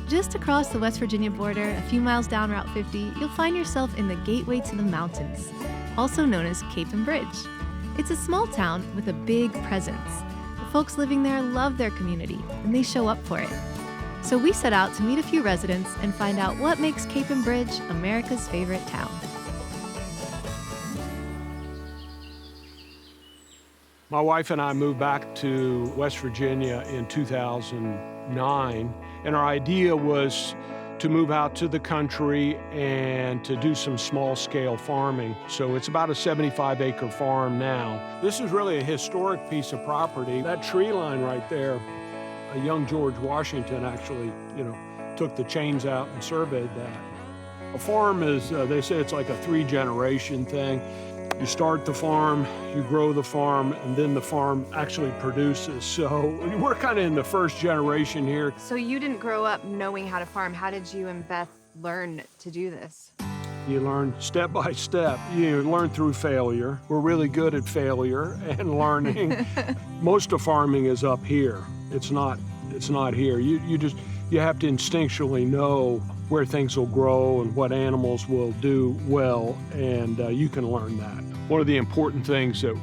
Just across the West Virginia border, a few miles down Route 50, you'll find yourself in the gateway to the mountains, also known as Capon Bridge. It's a small town with a big presence. The folks living there love their community, and they show up for it. So we set out to meet a few residents and find out what makes Capon Bridge America's favorite town. My wife and I moved back to West Virginia in 2009, and our idea was to move out to the country and to do some small-scale farming. So it's about a 75-acre farm now. This is really a historic piece of property. That tree line right there, a young George Washington actually, took the chains out and surveyed that. A farm is, they say it's like a three-generation thing. You start the farm, you grow the farm, and then the farm actually produces. So we're kind of in the first generation here. So you didn't grow up knowing how to farm. How did you and Beth learn to do this? You learn step by step. You learn through failure. We're really good at failure and learning. Most of farming is up here. It's not here. You have to instinctually know where things will grow and what animals will do well, and you can learn that. One of the important things that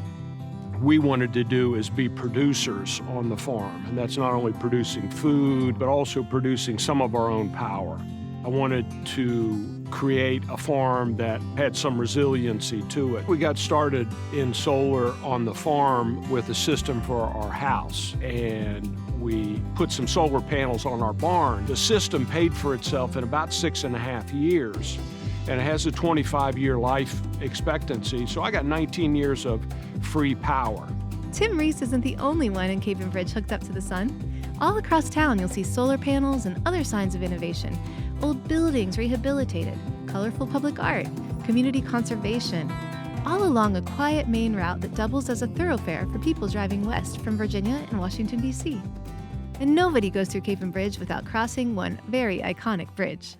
we wanted to do is be producers on the farm, and that's not only producing food, but also producing some of our own power. I wanted to create a farm that had some resiliency to it. We got started in solar on the farm with a system for our house, and we put some solar panels on our barn. The system paid for itself in about 6.5 years, and it has a 25-year life expectancy, so I got 19 years of free power. Tim Reese isn't the only one in Capon Bridge hooked up to the sun. All across town, you'll see solar panels and other signs of innovation. Old buildings rehabilitated, colorful public art, community conservation, all along a quiet main route that doubles as a thoroughfare for people driving west from Virginia and Washington, D.C. And nobody goes through Capon Bridge without crossing one very iconic bridge.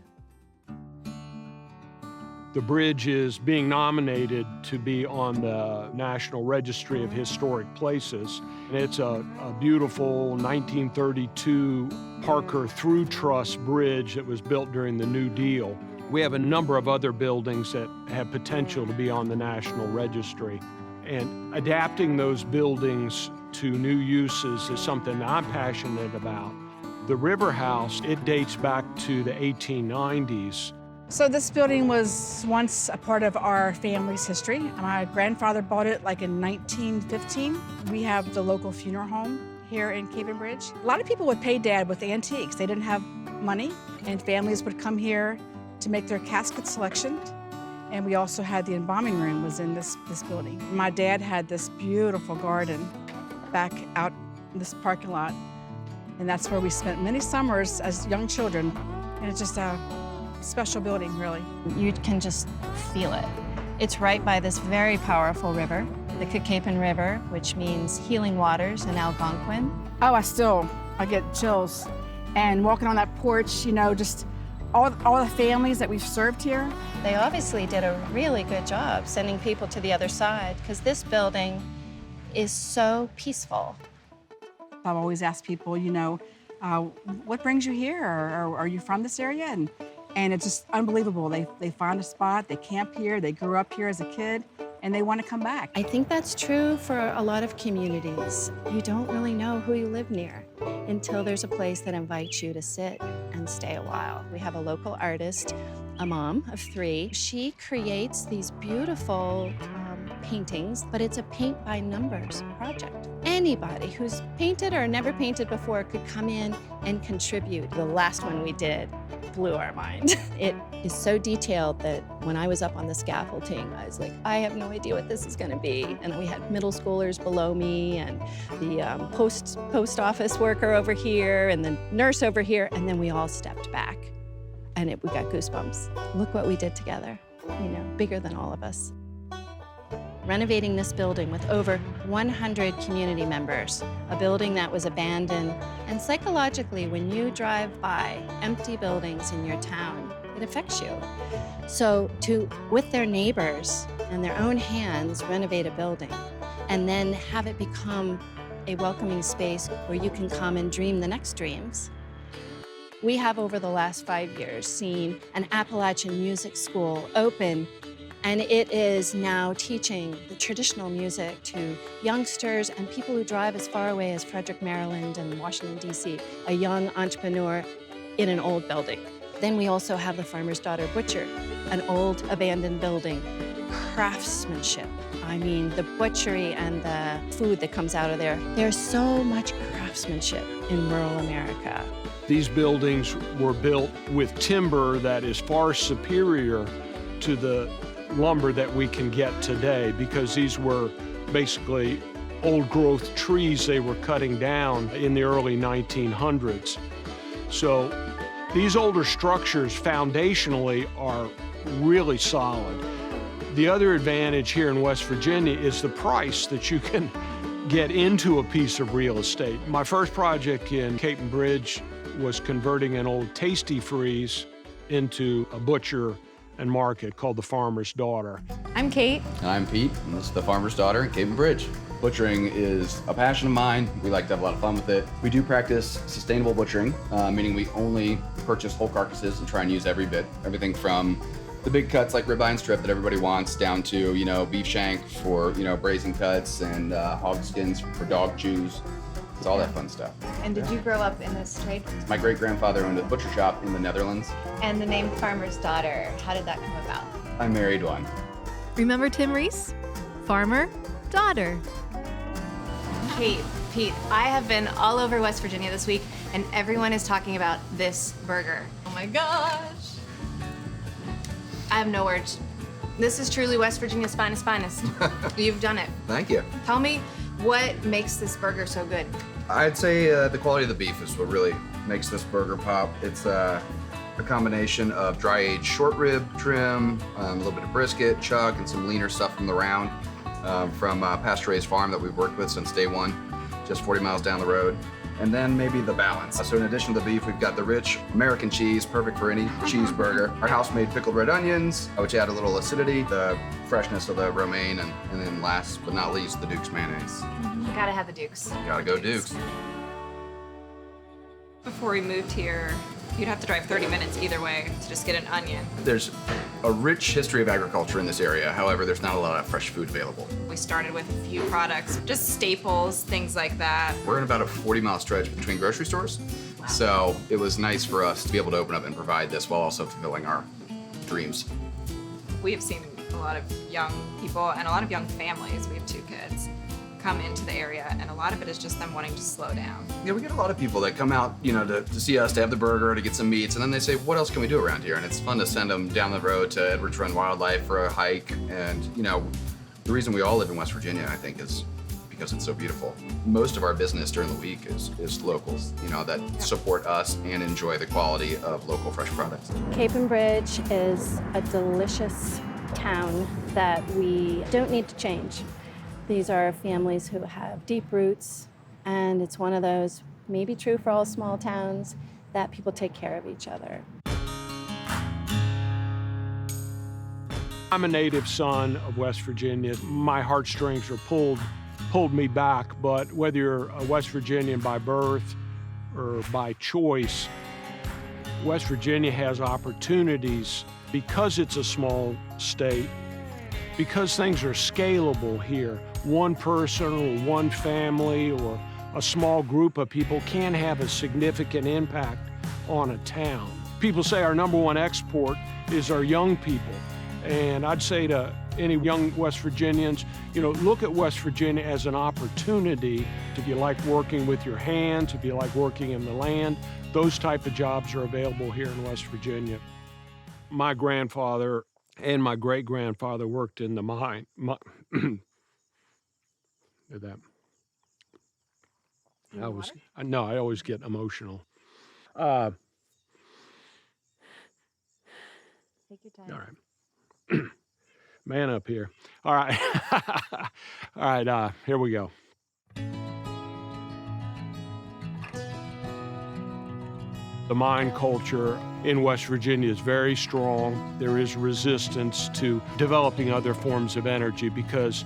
The bridge is being nominated to be on the National Registry of Historic Places. And it's a beautiful 1932 Parker through truss bridge that was built during the New Deal. We have a number of other buildings that have potential to be on the National Registry. And adapting those buildings to new uses is something that I'm passionate about. The River House, it dates back to the 1890s. So this building was once a part of our family's history. My grandfather bought it like in 1915. We have the local funeral home here in Capon Bridge. A lot of people would pay Dad with antiques. They didn't have money, and families would come here to make their casket selection. And we also had the embalming room was in this building. My dad had this beautiful garden back out in this parking lot, and that's where we spent many summers as young children. And it's just a special building, really. You can just feel it. It's right by this very powerful river, the Capon River, which means healing waters in Algonquin. Oh, I get chills. And walking on that porch, just all the families that we've served here. They obviously did a really good job sending people to the other side, because this building is so peaceful. I've always asked people, what brings you here? Or are you from this area? And it's just unbelievable. They find a spot, they camp here, they grew up here as a kid, and they want to come back. I think that's true for a lot of communities. You don't really know who you live near until there's a place that invites you to sit and stay a while. We have a local artist, a mom of 3. She creates these beautiful paintings, but it's a paint by numbers project. Anybody who's painted or never painted before could come in and contribute. The last one we did blew our mind. It is so detailed that when I was up on the scaffolding, I was like, I have no idea what this is gonna be. And we had middle schoolers below me, and the post office worker over here, and the nurse over here, and then we all stepped back. And we got goosebumps. Look what we did together, bigger than all of us. Renovating this building with over 100 community members, a building that was abandoned. And psychologically, when you drive by empty buildings in your town, it affects you. So with their neighbors and their own hands, renovate a building, and then have it become a welcoming space where you can come and dream the next dreams. We have, over the last 5 years, seen an Appalachian music school open, and it is now teaching the traditional music to youngsters and people who drive as far away as Frederick, Maryland and Washington, D.C., a young entrepreneur in an old building. Then we also have the Farmer's Daughter Butcher, an old abandoned building. Craftsmanship. I mean, the butchery and the food that comes out of there. There's so much craftsmanship in rural America. These buildings were built with timber that is far superior to the lumber that we can get today, because these were basically old growth trees they were cutting down in the early 1900s. So these older structures foundationally are really solid. The other advantage here in West Virginia is the price that you can get into a piece of real estate. My first project in Capon Bridge was converting an old Tasty Freeze into a butcher and market called the Farmer's Daughter. I'm Kate. And I'm Pete, and this is the Farmer's Daughter in Capon Bridge. Butchering is a passion of mine. We like to have a lot of fun with it. We do practice sustainable butchering, meaning we only purchase whole carcasses and try and use every bit. Everything from the big cuts like ribeye and strip that everybody wants, down to, beef shank for, braising cuts, and hog skins for dog chews. It's all that fun stuff. And did you grow up in this trade? My great-grandfather owned a butcher shop in the Netherlands. And the name Farmer's Daughter, how did that come about? I married one. Remember Tim Reese? Farmer, daughter. Kate, Pete, I have been all over West Virginia this week, and everyone is talking about this burger. Oh my gosh. I have no words. This is truly West Virginia's finest. You've done it. Thank you. Tell me what makes this burger so good. I'd say the quality of the beef is what really makes this burger pop. It's a combination of dry-aged short rib trim, a little bit of brisket, chuck, and some leaner stuff from the round from pasture-raised farm that we've worked with since day one, just 40 miles down the road. And then maybe the balance. So in addition to the beef, we've got the rich American cheese, perfect for any cheeseburger. Our house-made pickled red onions, which add a little acidity, the freshness of the romaine, and then last but not least, the Duke's mayonnaise. Gotta have the Dukes. Gotta go Dukes. Before we moved here, you'd have to drive 30 minutes either way to just get an onion. There's a rich history of agriculture in this area. However, there's not a lot of fresh food available. We started with a few products, just staples, things like that. We're in about a 40-mile stretch between grocery stores. So it was nice for us to be able to open up and provide this while also fulfilling our dreams. We have seen a lot of young people and a lot of young families. We have 2 kids come into the area, and a lot of it is just them wanting to slow down. Yeah, we get a lot of people that come out, to see us, to have the burger, to get some meats, and then they say, what else can we do around here? And it's fun to send them down the road to Edwards Run Wildlife for a hike. And, the reason we all live in West Virginia, I think, is because it's so beautiful. Most of our business during the week is locals, that support us and enjoy the quality of local fresh products. Capon Bridge is a delicious town that we don't need to change. These are families who have deep roots, and it's one of those, maybe true for all small towns, that people take care of each other. I'm a native son of West Virginia. My heartstrings are pulled me back, but whether you're a West Virginian by birth or by choice, West Virginia has opportunities because it's a small state, because things are scalable here. One person or one family or a small group of people can have a significant impact on a town. People say our #1 export is our young people. And I'd say to any young West Virginians, look at West Virginia as an opportunity. If you like working with your hands, if you like working in the land, those type of jobs are available here in West Virginia. My grandfather and my great-grandfather worked in the mine. That. I always get emotional. Take your time. All right. Man up here. All right. All right, here we go. The mine culture in West Virginia is very strong. There is resistance to developing other forms of energy because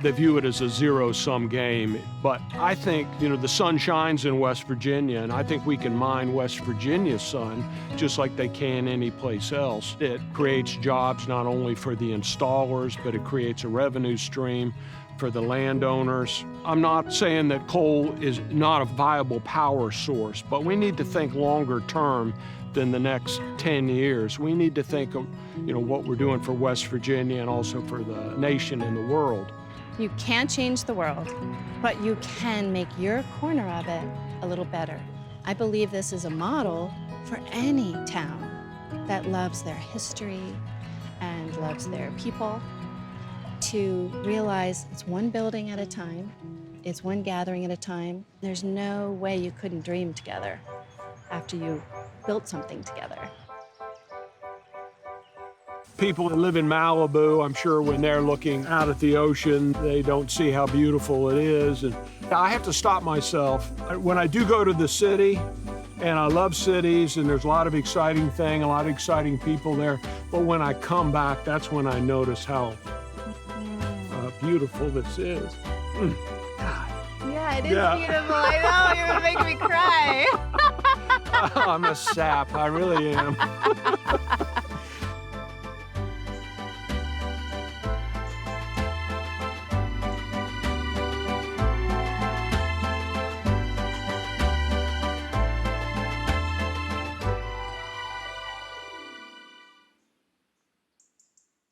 they view it as a zero-sum game. But I think, the sun shines in West Virginia, and I think we can mine West Virginia's sun just like they can any place else. It creates jobs not only for the installers, but it creates a revenue stream for the landowners. I'm not saying that coal is not a viable power source, but we need to think longer term than the next 10 years. We need to think of, what we're doing for West Virginia and also for the nation and the world. You can't change the world, but you can make your corner of it a little better. I believe this is a model for any town that loves their history and loves their people, to realize it's one building at a time, it's one gathering at a time. There's no way you couldn't dream together after you built something together. People that live in Malibu, I'm sure when they're looking out at the ocean, they don't see how beautiful it is. And I have to stop myself. When I do go to the city, and I love cities, and there's a lot of exciting things, a lot of exciting people there, but when I come back, that's when I notice how beautiful this is. Yeah, it is beautiful. I know, you're gonna make me cry. I'm a sap, I really am.